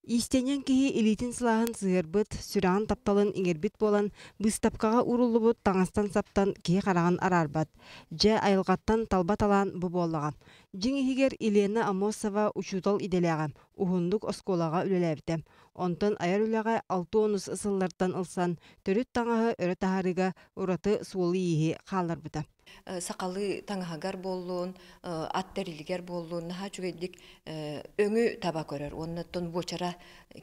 Истенен киһи илитин сылаһын сыырбыт, сүрэҕин тапталын иҥербит буолан, быстапкаҕа уруллубут таҥастан саптан киһи хараҕын араарбат. Дьэ айылҕаттан талбат алаан бу буоллаҕа. Дьиҥ иһигэр Елена Амосова учуутал иделээҕэ, уһуннук оскуолаҕа үлэлээбитэ. Онтон аяр үлэҕэ 6 онус ысыллартан ылсан, төрүт таҥаһы өрө таһарыга ураты суолу иһи хаалларбыта. Сақалы таңағар болуын, аттарилгер болуын, наха жүгедік өңі таба көрір. Оннаттон бочара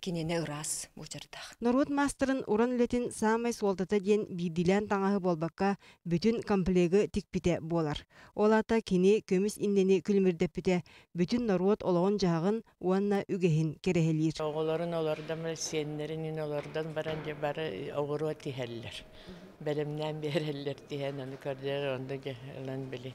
кенене ырас бочардақ. Норвуд мастерын уран үлетін самай суолтата ден бидилен таңағы болбаққа бүтін комплегі тикпите болар. Олата кені көміс индені күлмірдеппіте бүтін Норвуд олығын жағын уанна үгехін керехелер. Оғыларын олардан сенлерін олардан баран же бары оғыру тихәллер. Бәлемнән береллер тиһән аны көрдер онда җәлән били.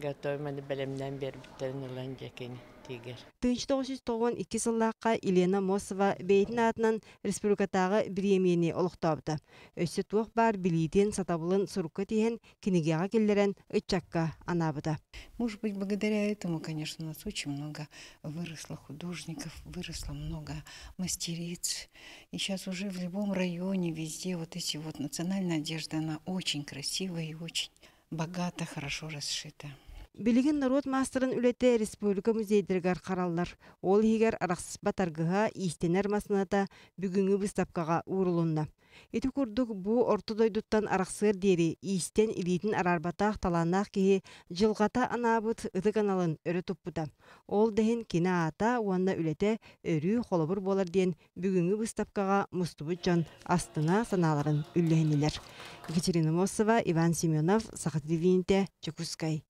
Готовманы бәлемнән бербиттерен улан җәкен тигер. 1992 сыллаққа Елена Амосова бейтін атынан республикатағы премияны олықтабыды. Өсі туық бар билетен сатабылын сұрыққа тиген кенегеға келдерен үтчакка анабыды. Может быть, благодаря этому, конечно, у нас очень много выросло художников, выросло много мастериц. И сейчас уже в любом районе, везде вот эти вот национальная одежда, она очень красивая и очень богато, хорошо расшита. Билигин народ мастерын үлете республика музейдергар қараллар. Ол хигер арақсыз батаргыға истенер масыната бүгінгі бұстапқаға урулунна. Эти курдук бу ортодойдуттан арақсыр дери истен илитин арарбатақ таланақ кеге жылғата анабыт ыты каналын өрі туппута. Ол дехин кина ата уанна үлете өрі холобур болар ден бүгінгі бұстапқаға мустубут жан астына саналарын үллехенелер. Екатерина Мосова, Иван Семенов, Сахатривинте, Чекускай.